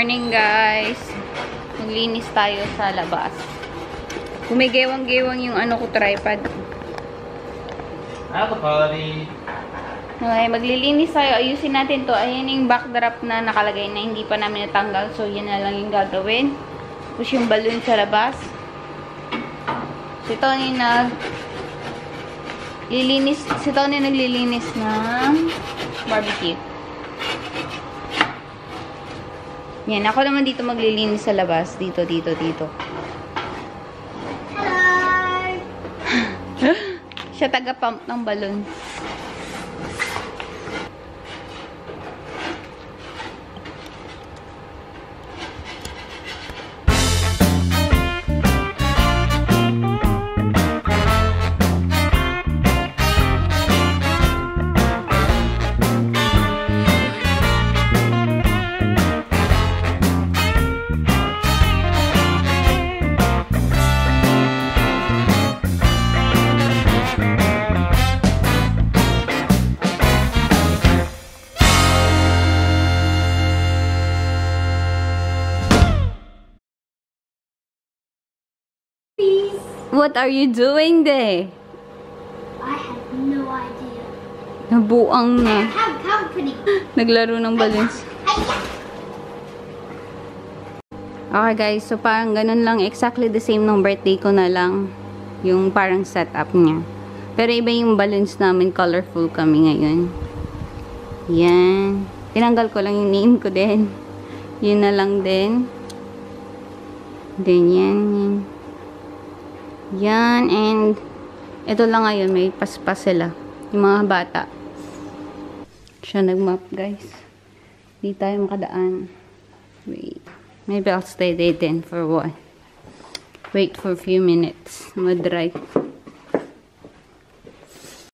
Morning guys. Maglinis tayo sa labas. Gumigewang-gewang yung ano ko, tripod. Ako, pari. Okay, maglilinis tayo. Ayusin natin to. Ayan yung backdrop na nakalagay na hindi pa namin natanggal. So, yan na lang yung gagawin. Tapos yung balloon sa labas. Si Tony naglilinis ng barbecue. Yan, ako naman dito maglilinis sa labas. Dito. Hello! Siya taga-pump ng balloon. What are you doing there? I have no idea. Nabuang na. How company? Naglaro ng balloons. Okay guys, so parang ganun lang. Exactly the same nung birthday ko na lang. Yung parang setup niya. Pero iba yung balloons namin. Colorful kami ngayon. Yan. Tinanggal ko lang yung name ko din. Yun na lang din. Then yan. Yan, and ito lang ngayon, may paspas sila. Yung mga bata. Siya nag-map, guys. Di tayo makadaan. Wait. Maybe I'll stay there then for a while. Wait for a few minutes. Mag-dry.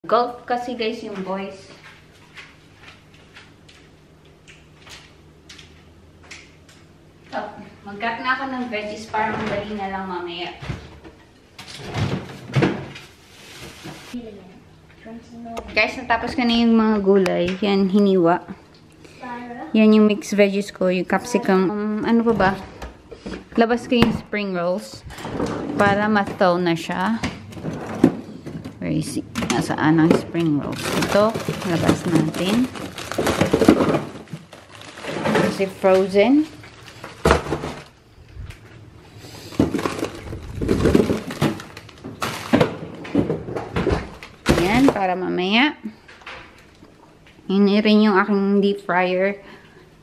Golf kasi, guys, yung boys. Oh, mag-cut na ako ng veggies para madali na lang mamaya. Guys, natapos ko na yung mga gulay. Yan, hiniwa. Yan yung mixed veggies ko. Yung capsicum. Ano pa ba? Labas ko yung spring rolls. Para ma-thaw na siya. Where is it? Nasaan ang spring rolls? Ito, labas natin. Kasi frozen. Para mamaya. Yun rin yung aking deep fryer.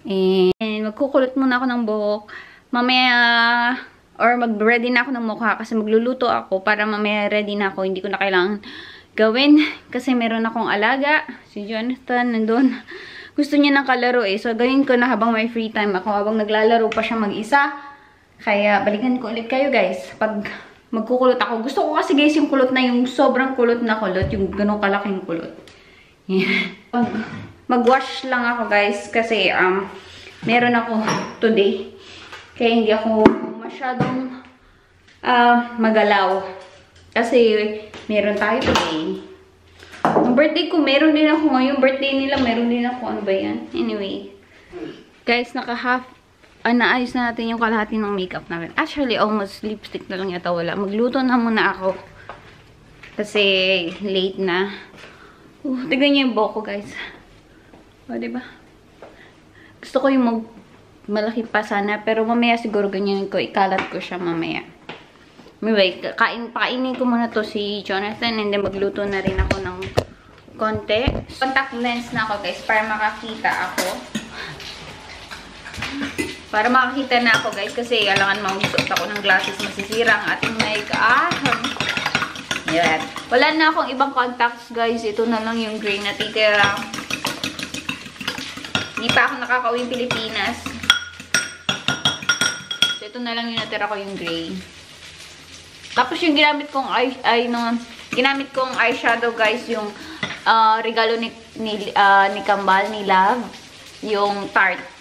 And magkukulot muna ako ng buhok. Mamaya, or mag-ready na ako ng mukha kasi magluluto ako para mamaya ready na ako. Hindi ko na kailangan gawin kasi meron akong alaga. Si Jonathan nandun. Gusto niya ng kalaro eh. So, gawin ko na habang may free time ako. Habang naglalaro pa siya mag-isa. Kaya, balikan ko ulit kayo guys. Pag magkukulot ako. Gusto ko kasi guys yung kulot na yung sobrang kulot na kulot. Yung ganong kalaking kulot. Yeah. Mag-wash lang ako guys. Kasi meron ako today. Kaya hindi ako masyadong magalaw. Kasi meron tayo today. Ang birthday ko, meron din ako ngayon. Birthday nila, meron din ako. Ano ba yan? Anyway. Guys, naayos na natin yung kalahati ng makeup namin. Actually, almost lipstick na lang yata wala. Magluto na muna ako. Kasi, late na. Tignan niyo yung buhok ko, guys. O, diba? Gusto ko yung malaki pa sana. Pero mamaya siguro ganyan ko. Ikalat ko siya mamaya. Anyway, pakainin ko muna to si Jonathan. And then, magluto na rin ako ng konti. Contact lens na ako, guys. Para makakita ako. Para makakita na ako guys kasi alangan magsuot ako ng glasses, masisira ang ating makeup. Yan. Wala na akong ibang contacts guys. Ito na lang yung gray na kaya hindi pa ako nakakauwing Pilipinas. So ito na lang yung natira ko yung gray. Tapos yung ginamit kong eyeshadow guys, yung regalo ni Kambal, ni Love, yung Tarte.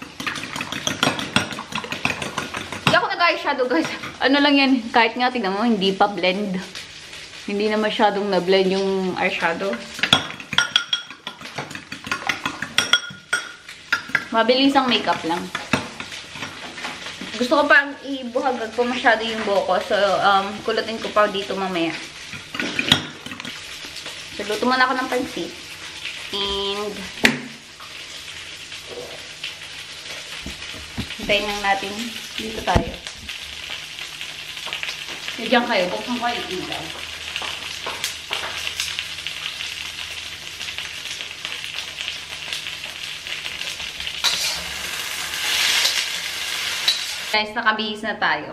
Eyeshadow guys. Ano lang yan, kahit nga tingnan mo, hindi pa blend. Hindi na masyadong na-blend yung eyeshadow. Mabilis ang makeup lang. Gusto ko pa ibuhagag ko masyado yung buhok ko. So, kulutin ko pa dito mamaya. So, luto muna ako ng pansit. And, hintayin lang natin. Dito tayo. So, dyan kayo. Buksan ko yung ilaw. Guys, nakabihis na tayo.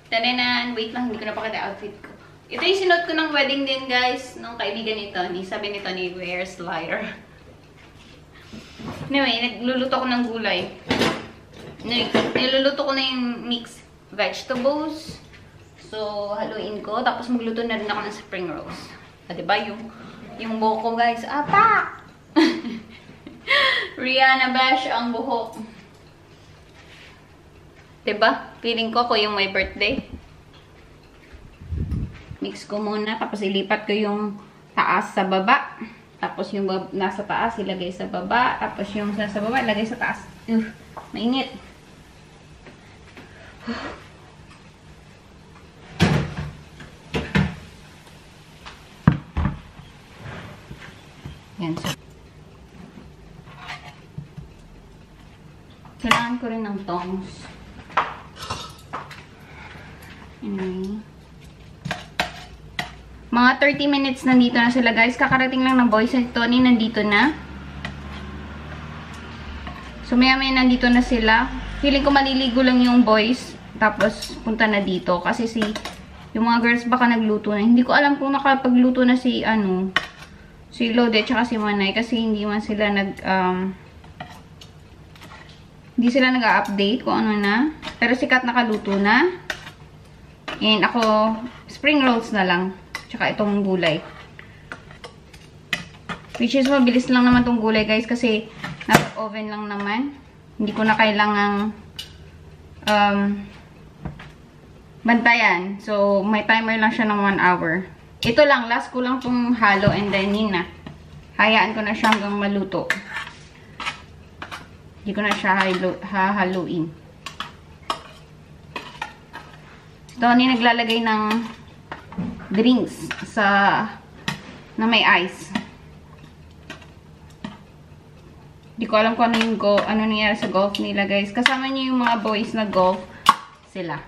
Tananan, wait lang, hindi ko napakita outfit ko. Ito yung sinuot ko ng wedding din, guys, nung kaibigan ni Tony. Sabi ni Tony, where's lighter? Anyway, nagluluto ko ng gulay. Niluluto ko na yung mixed vegetables. So, haluin ko. Tapos magluto na rin ako ng spring rolls. Ah, diba? Yung buhok ko, guys. Apak! Rihanna Bash ang buhok. Diba? Feeling ko ako yung may birthday. Mix ko muna. Tapos ilipat ko yung taas sa baba. Tapos yung nasa taas ilagay sa baba. Tapos yung nasa baba ilagay sa taas. Mainit. Yan. Kailangan ko rin ng tongs. Anyway. Mga 30 minutes nandito na sila, guys. Kakarating lang ng boys. Si Tony nandito na. So, maya-maya nandito na sila. Feeling ko maliligo lang yung boys. Tapos, punta na dito. Kasi yung mga girls baka nagluto na. Hindi ko alam kung nakapagluto na si Lode tsaka si Manay. Kasi hindi man sila hindi sila nag-update kung ano na. Pero si Kat nakaluto na. And ako, spring rolls na lang. Tsaka itong gulay. Which is, mabilis lang naman itong gulay, guys. Kasi, nasa oven lang naman. Hindi ko na kailangang bantayan. So, may timer lang siya ng 1 hour. Ito lang, last ko lang itong halo. And then, yun na. Hayaan ko na siya hanggang maluto. Hindi ko na siya hahaluin. Tony naglalagay ng drinks na may ice. Hindi ko alam kung ano nangyari sa golf nila, guys. Kasama niyo yung mga boys na golf sila.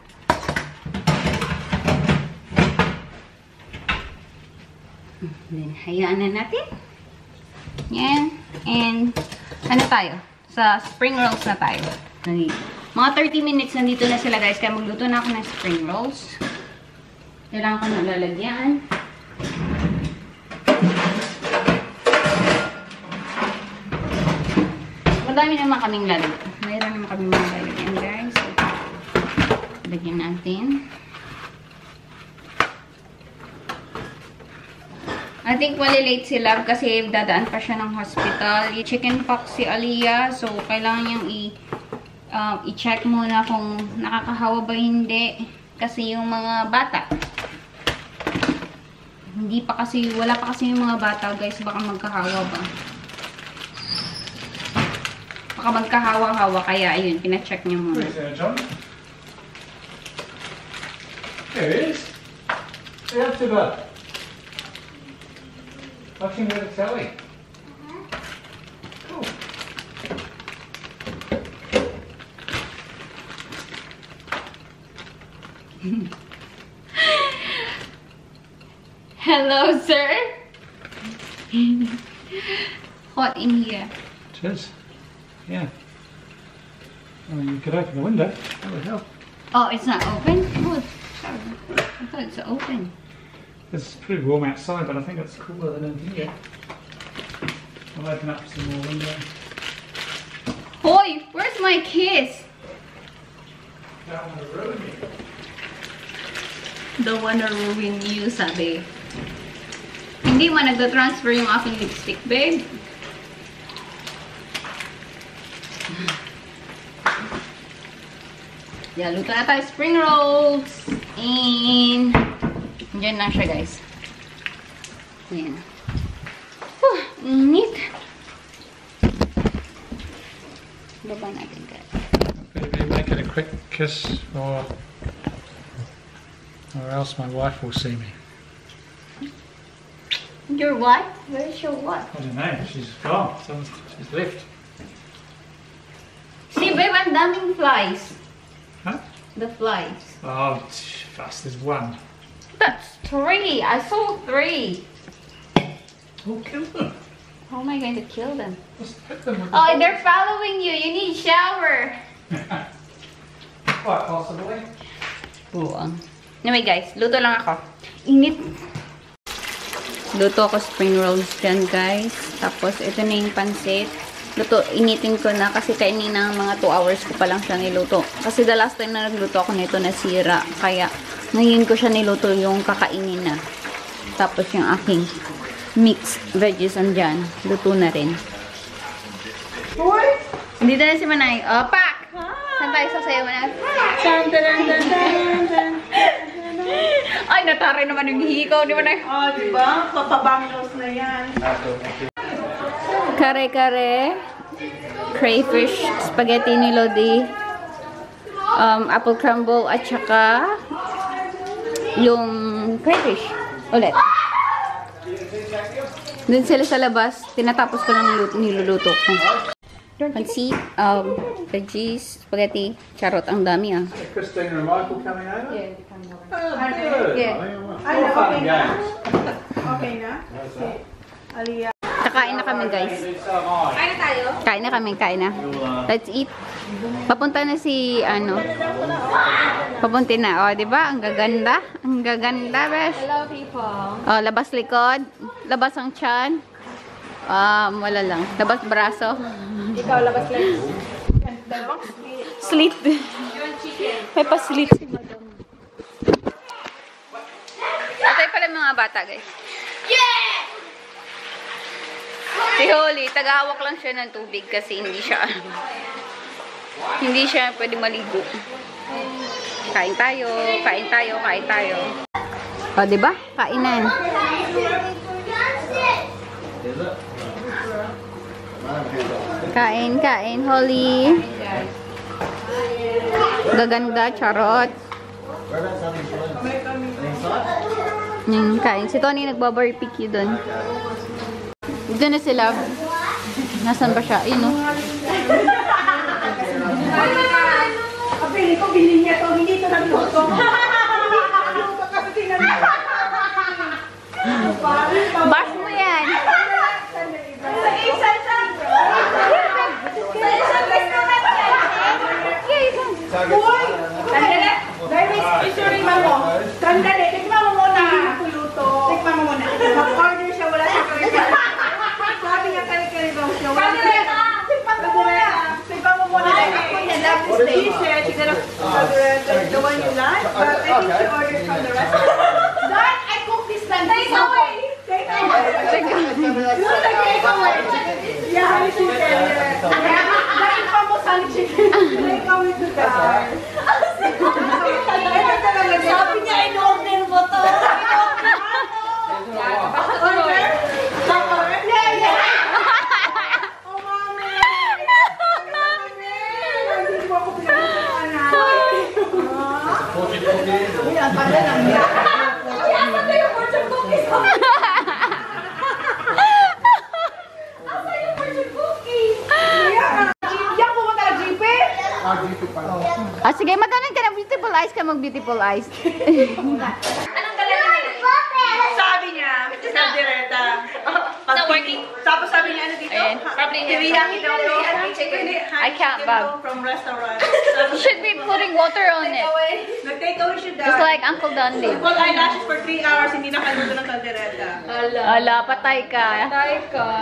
Then, hayaan na natin. Yan. And, ano tayo? Sa spring rolls na tayo. Mga 30 minutes nandito na sila, guys. Kaya magluto na ako ng spring rolls. Kailangan ko na lalagyan. Madami naman kaming lalagyan. Mayroon naman kaming mga lalagyan, guys. So, lagyan natin. I think malilate si Love kasi dadaan pa siya ng hospital. Chicken pox si Aliyah. So, kailangan niyang i-check muna kung nakakahawa ba hindi. Kasi yung mga bata, wala pa kasi yung mga bata, guys. Baka magkahawa ba. Baka magkahawa-hawa. Kaya, ayun, pina-check niya muna. Where's there, John? There it is. Hey, up to that. Watching with the telly. Cool. Hello, sir. Hot in here. It is. Yeah. I mean, you could open the window. That would help. Oh, it's not open? Oh, sorry. I thought it's open. It's pretty warm outside, but I think it's cooler than in here. I'll open up some more windows. Hoy, where's my kiss? Don't want to ruin you. Don't wanna ruin you, sabi. Hindi mo nagda-transfer yung aking lipstick, babe. Yeah, luto na tayo spring rolls. And, dyan na siya, guys. Ayan. Init. Baba natin, guys. Better be make it a quick kiss, or else my wife will see me. Your what? Where's your what? I don't know. She's gone. She's left. See, babe, ang daming flies. Huh? The flies. Oh, fast. There's one. That's 3. I saw 3. Oh, kill them. How am I going to kill them? Just hit them with the Oh, they're following you. You need shower. Quite possibly. Buwang. Anyway, guys, luto lang ako. Init. Luto ako spring rolls dyan, guys. Tapos, ito na yung pansit. Initin ko na kasi kainin ng mga 2 hours ko pa lang siya niluto. Kasi the last time na nagluto ako nito nasira. Kaya, ngayon ko siya niluto yung kakainin na. Tapos, yung aking mixed veggies andyan. Luto na rin. Dito na si Manay. Oh, pak! Saan tayo sasayaw, Manay? Ay, natari naman yung hihikaw ni Manay. Oh, diba? Papabangos na yan. Kare-kare, crayfish, spaghetti ni Lodi, apple crumble, at saka yung crayfish. Ulit. Dun sila sa labas, tinatapos ko ng niluluto ko. Pansit, veggies, spaghetti, charot, ang dami ah. Christina and Michael coming over? Yeah, they come over. Oh, good. Yeah. Ay, More fun okay na? games. Okay na? Okay. Aliyah. Kakain na kami, guys. So am I. Kain na tayo? Kain na kami, kain na. Let's eat. Papunta na si, papunti na. O, diba? Ang gaganda. Ang gaganda, besh. Hello, people. O, labas likod. Labas ang tiyan. Wala lang. Labas braso. Ikaw, labas lang. Slit. May pa-slit si madam. Ito yung pala mga bata, guys. Si Holly, tagahawak lang siya ng tubig kasi hindi siya pwede maligo. Kain tayo, kain tayo, kain tayo. O, diba? Kainan. Kain, kain, Holly. Gaganda, charot. Kain. Si Tony nagbabarbecue doon. Dito na sila. Nasaan ba siya? Ayun, no? Kapili ko, bilhin niya to. Hindi ito nagluto. Bash mo yan. Sa isang Uy! Sandali! Darwis, isurin mo mo. Sandali, tikman mo muna. Luto. Tikman mo muna. Mag-order siya, wala siya kare-kare. Sabi niya kare-kare daw siya. Tikman mo muna. Tikman mo muna. She said she's gonna order the one you like, but I think she ordered from the restaurant. Dad, I cooked this time. Take away! Take away! Take away! Yeah, she said. Dahil pa mo sa chicken. Take away to God. Sabi niya, in-order mo to. Order? Yeah, yeah. Oh, mami. Hindi mo ako pinag-usapan na. Uy, ang tagal lang yan. Ayan, pati yung fortune cookies. Asa yung fortune cookies? Yan po mo tayo, GP? Sige, magaling ka ng beautiful eyes ka mag-beautiful eyes. Sabi niya, sa direta. Not working. Tapos sabi niya, ano dito? Ayan. Teriyaki daw to. I can't, Bob. From restaurant. You should be putting water on it. Nag-take away siya daw. Just like Uncle Dundee. Full eyelashes for 3 hours, hindi nakaluto ng kaldereta. Ala, patay ka.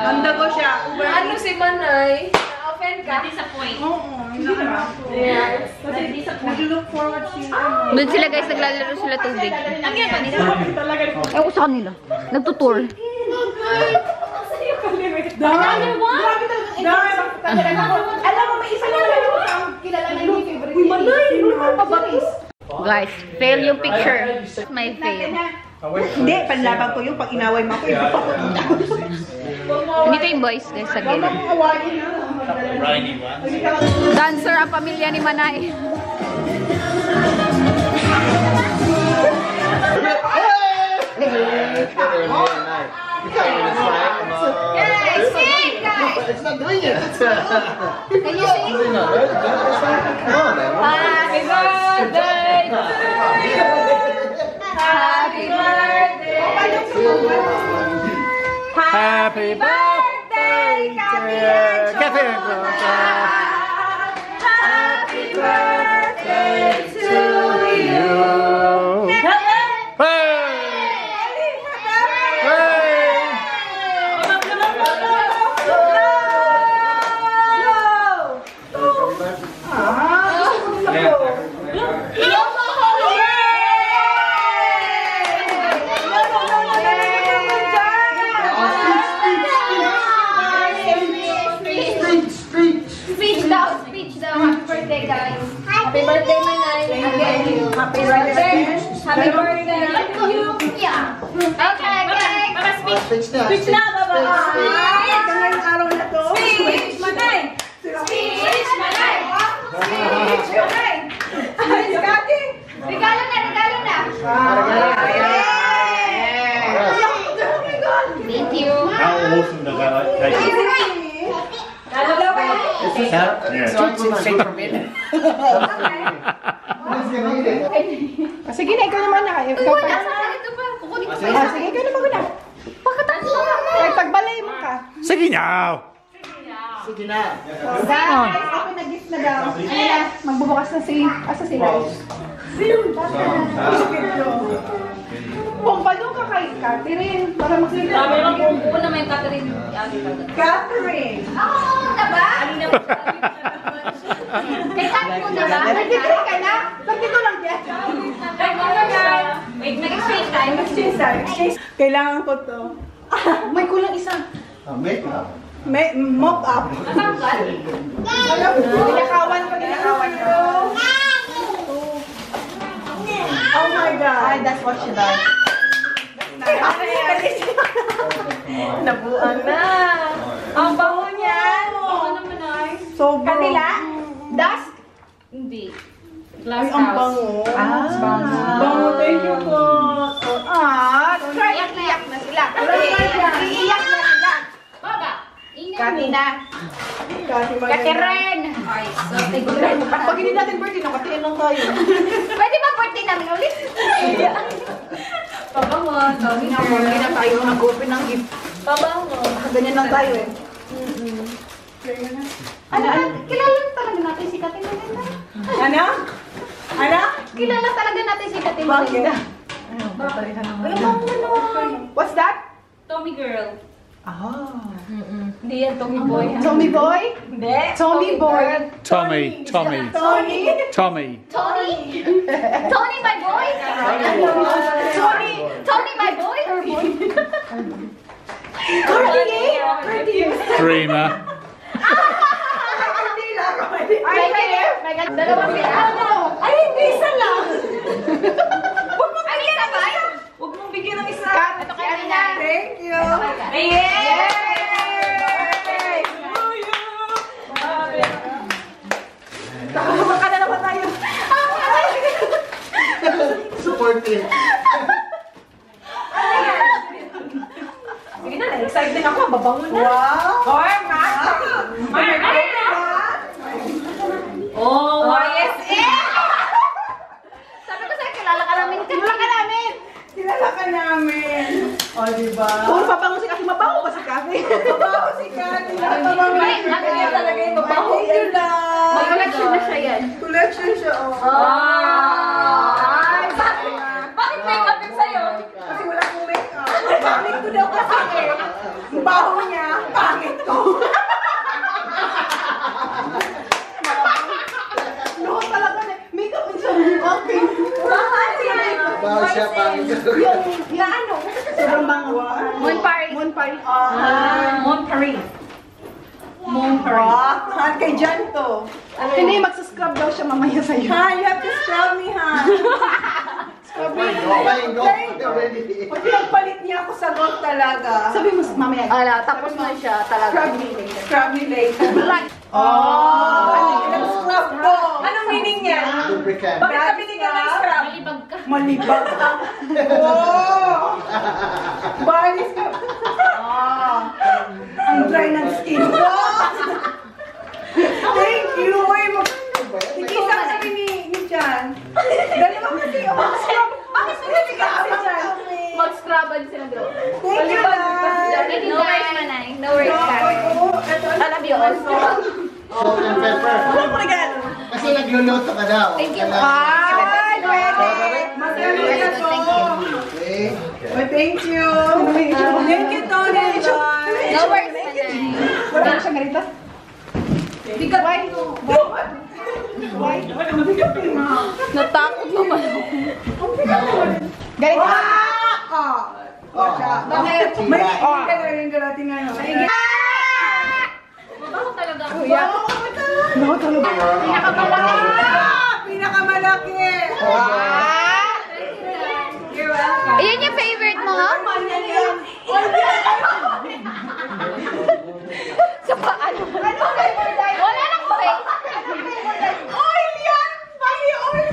Handa ko siya. Ano si Manay? Na-offend ka? Disappoint. Oo, hindi naman ako. Nag-look forward siya. Doon sila guys, naglalaro sila tubig. Ang yan ba nila? Talaga ito. Ewan ko sa kanila. Nagtutour. Grabe talaga. Alam mo, may isa lang ang kilala na yung favorite. Uy, Manay! Pabaris. Guys, fail yung picture. My fail. Hindi, panlaban ko yung pag inaway mo ako. Dito yung boys guys sa Huwag gilid. mong awayin na. Dancer ang pamilya ni Manay. Guys, sing, guys! It's not doing it. Can you sing? Come on, man. Happy birthday to you! Happy birthday to you! Happy birthday, Kathy and Jonah! Happy birthday to you! Speech daw. Happy birthday, guys. Happy birthday, Manay. Again. Happy birthday. Happy birthday to you. Yeah. Okay, okay. Speech na, baba. Ngayong araw na to. Speech, Manay! Speech, Manay! Speech, Manay! Ay, Kati! Regalo na, regalo na. Thank you. How awesome does that taste? Sige na, ikaw naman na. Ito pa. Kukunin ko pa. Sige, ikaw naman na. Bakit ako Pagbalay mo ka. Sige now! Sige na. Guys, ako nag-gift na daw. Ayan, magbubukas na si... Asa sila? Pumpalo ka kay Catherine. Para magsalita. Sabi naman kung buo naman yung Catherine. Catherine! Oo, na ba? Kay Kat mo na ba? Nag-gift ka na? Nag-gift ko lang yan. Wait, nag-exchange tayo. Exchange tayo. Kailangan ko to. May kulang isa. Makeup. May mop up. Ginakawan ko, ginakawan ko. Oh my God. Ay, that's what she does. Nabuang na. Ang bango niyan. Bango naman ay. So, Kanila? Dusk? Hindi. Ay, Glass ang house. bango. Bango, thank you po. Iyak na sila. Iiyak na sila. Baba. Ingay Kati mo. na. Kati Katiren. Ay, so, tignan mo. Pag hindi natin birthday, nakatiin lang tayo. Pwede ba birthday namin ulit? Pabango. Tommy Hindi na tayo nag-open ng gift. Pabango. Ganyan lang tayo eh. Ano? Kilala talaga natin si Kati Maganda. Ano? Ano? Kilala talaga natin si Kati Bakit? Maganda. Ano? What's that? Tommy girl. Ah. Hindi yan Tommy boy. Tommy boy? Hindi. Tommy boy. Tommy. Tony? Tommy. Tony? Tony my boy? Tony my boy? Cartier? Dreamer. My God. Dalawa sila. Ay, hindi isa lang. Ay, isa ba? Huwag mong bigyan ng isa. Ito kay Nina. Thank you. Yay! Nakakabaka na naman tayo. Supporting. Sige na, excited din ako. Babango na. Wow. Or, Oh, YSL! Sabi ko sa'yo, kilala ka namin. Kilala ka namin. Kilala ka namin. O, diba? Puro pabango si Kati. Mabango ba si Kati? Mabango si Kati. Mabango Ay, ano yun talaga yung babango? Thank you lang. Mag-collection na siya yan. Collection siya, oh. Ay, bakit may kapit sa'yo? Kasi wala akong make-up. Pangit ko daw kasi eh. Ang baho niya, pangit ko. No, talaga na. Make-up din siya. Okay. Bakit yan? Bawal siya pang... Yung ano? Sobrang bango. Moon Paris. Moon Paris. Mon Paris. Han, kay Jan to. Hindi, magsascrub daw siya mamaya sa'yo. Ha, you have to scrub me, ha? Scrub me. Already. Pag pinagpalit niya ako sa golf talaga. Sabi mo, mamaya. Ala, tapos na siya talaga. Scrub me later. Scrub me later. Oh! Ano yun? Scrub ko. Ano Anong meaning niya? Lubricant. Bakit ka binigyan ng strap? Malibag ka. Malibag ka. Oh! Balis ka. Ang dry ng skin ko. Thank you. Uy, Ikisa ka sabi ni Jan. Dalawa kasi ako. Bakit mo nabigyan si Jan? Mag-scrubban sila bro. Thank you, Dad. No worries, Manay. No worries, Karen. I love you also. Salt and pepper. Kasi nagluluto ka daw. Thank you. Ay, pwede. Masarap na to. Okay. Oh, thank you. Thank you, Tony. No worries, Manay. Wala na siyang ganito. Bigat mo. Natakot naman ako. Ganito. Bakit? May kailangan ka natin nga. Bakit talaga ako? Pinakamalaki. You're welcome. Ayan yung favorite mo, ha? Sa paano? Wala lang fake. Oil yan! Body oil!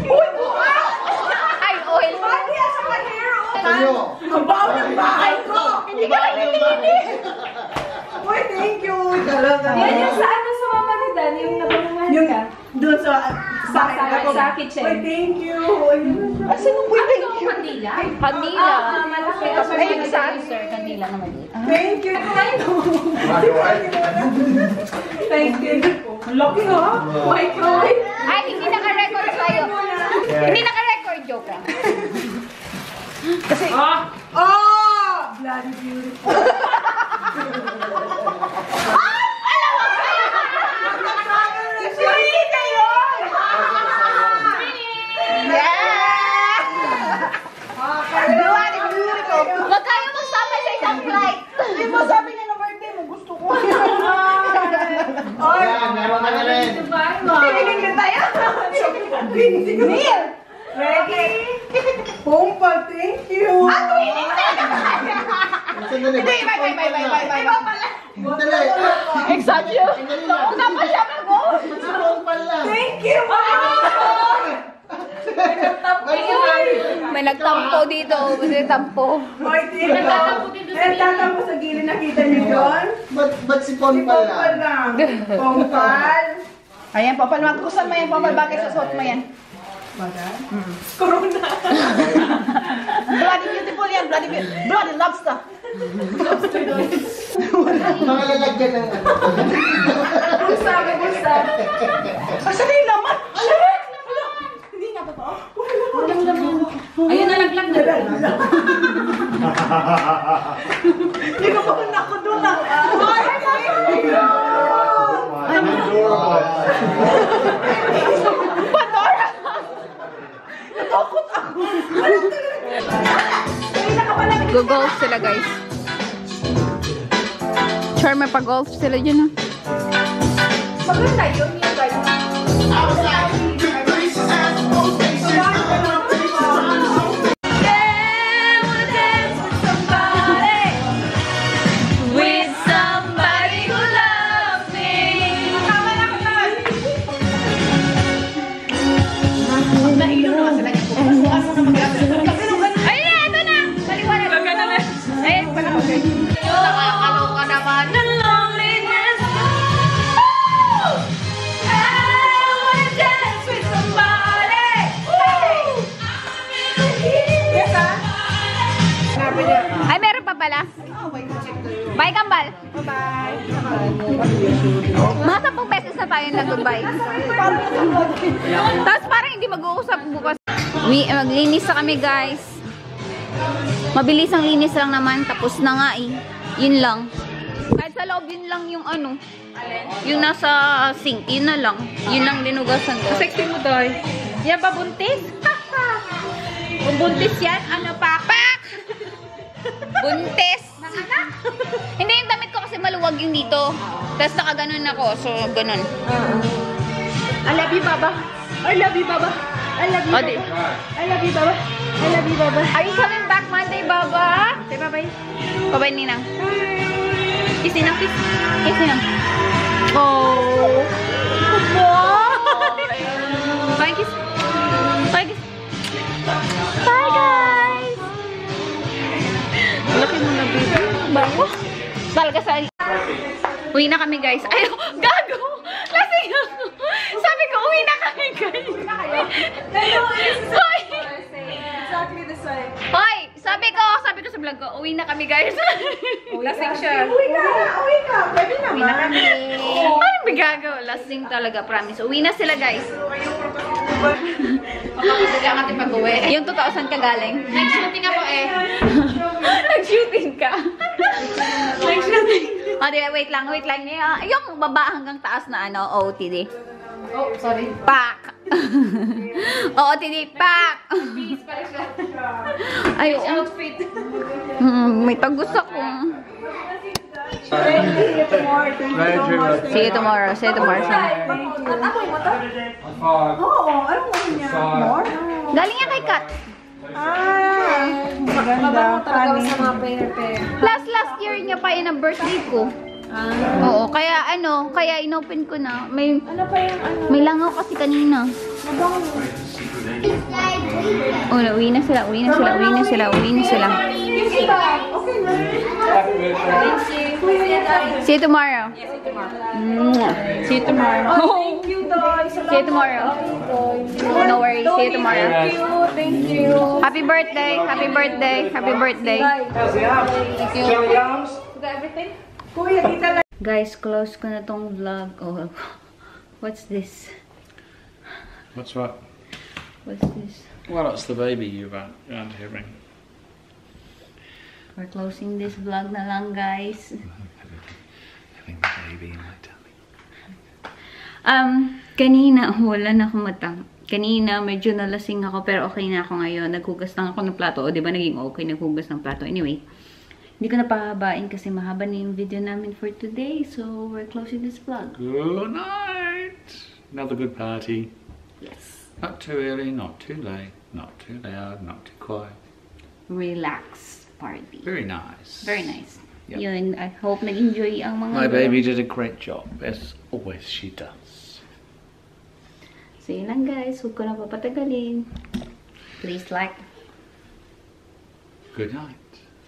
Ay, oil. Body yan sa hair. Sa'yo. Ang bawa ng bahay ko! Hindi ka nakikinig. Uy, thank you! Talaga. Yan yung sa ano sa mama ni Dan, yung nabanungan Yung ka. doon sa kitchen. Uy, thank you! Asan mo thank you? Kanila. Kanila. Malaki. Ay, sa sir, kanila na maliit. Thank you! Thank you. Ang laki ha? Microwave. Ay, hindi naka-record sa'yo. Hindi naka-record, joke lang. Oh! Bloody beautiful! Huwag kayo magsama sa isang flight. Hindi mo sabi niya na birthday mo, gusto ko. Ayan, meron ka na rin. Tinigin ka tayo. Neil! Ready? Pumpal, thank you. Sandali. Bye. Sandali. Exactly. Una pa siya mag-go. Thank you. May nagtampo dito. May nagtampo. Hoy, tito. Nagtatampo sa gilid, nakita niyo yun? Ba't si Si Pompal Pompal lang? lang. Pompal. Ayan, Pompal. Magkukusan mo yan, Pompal. Bakit susot mo yan? Corona. Bloody beautiful yan. Bloody lobster. Mga lalagyan ng ano. Bulsa. Asan na yung laman? Hindi nga totoo. Ayun na laglag na. Hindi ko pa ako doon ah. Ay, thank you. Pandora! Natakot ako. Go-golf sila, guys. Charmer pa-golf sila dyan, ha? Maganda yun yung right. With somebody who loves me. Ayun na, ito na. Maliwanag. Ayun, pala ko. Nakakaloka naman. The loneliness. I wanna dance with somebody. Ay, meron pa pala. Bye, Kambal. Bye-bye. Mga 10 beses na tayo nag-goodbye. Tapos parang hindi mag-uusap bukas. Maglinis na kami, guys. Mabilis ang linis lang naman. Tapos na nga eh. Yun lang. Kahit sa loob, yun lang yung ano. Yung nasa sink. Yun na lang. Yun lang dinugasan ko. Sexy mo, Doy. Yan ba buntis? Kung buntis yan, ano pa? Pak! Buntis! Hindi, yung damit ko kasi maluwag yung dito. Tapos nakaganon ako. So, ganon. I love you, Baba. I love you, Baba. I love you, Adi. Baba. I love you, Baba. I love you, Baba. Are you coming back Monday, Baba? Say bye-bye. Bye-bye, Ninang. Kiss, Ninang, kiss. Kiss Ninang. Oh. Bye. Bago. Talaga sa... Uwi na kami, guys. Ay, gago! Lasing ako. Sabi ko, uwi na kami, guys. Hoy! Exactly the same. Hoy! Sabi ko sa vlog ko, uwi na kami, guys. Lasing siya. Uwi ka. Pwede naman. Uwi na kami. Ano ba gagawa? Lasing talaga, promise. Uwi na sila, guys. Kaya natin pag-uwi. Yung 2,000 ka galing. Nag-shooting ako eh. Nag-shooting ka. Nag-shooting. O, di, wait lang. Yung baba hanggang taas na ano, OOTD. Oh, sorry. Pak! OOTD, pak! Bees pala siya. Ay, Outfit. may tagus ako. See you tomorrow. See you tomorrow. Tatapoy mo to? Oo. Anong mo niya? More? Galing yan kay Kat. Maganda. Funny. Last year niya pa yun ang birthday ko. Oo, kaya inopen ko na. May langaw kasi kanina. Oh, uwi na sila. Okay na. See you tomorrow. See you tomorrow. Thank you, Doy. See you tomorrow. No worries. See you tomorrow. Thank you. Happy birthday. Jelly arms? Everything? Kuya, kita lang. Guys, close ko na tong vlog. Oh, what's this? What's what? What's this? Well, that's the baby you're around hearing. We're closing this vlog na lang, guys. Having the baby in my tummy. Kanina, wala na akong matang. Kanina, medyo nalasing ako, pero okay na ako ngayon. Naghugas lang ako ng plato. O, diba naging okay, naghugas ng plato. Anyway, hindi ko na pahabain kasi mahaba na yung video namin for today. So, we're closing this vlog. Good night. Another good party. Yes. Not too early, not too late, not too loud, not too quiet. Relax party. Very nice. Very nice. Yep. Yun, I hope nag-enjoy ang mga... My baby did a great job, as always she does. So, yun lang, guys. Huwag ko na papatagalin. Please like. Good night.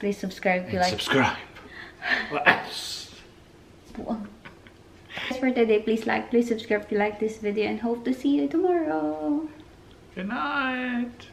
Please subscribe if you And like. subscribe. What else? As for today, please like, please subscribe if you like this video, and hope to see you tomorrow. Good night.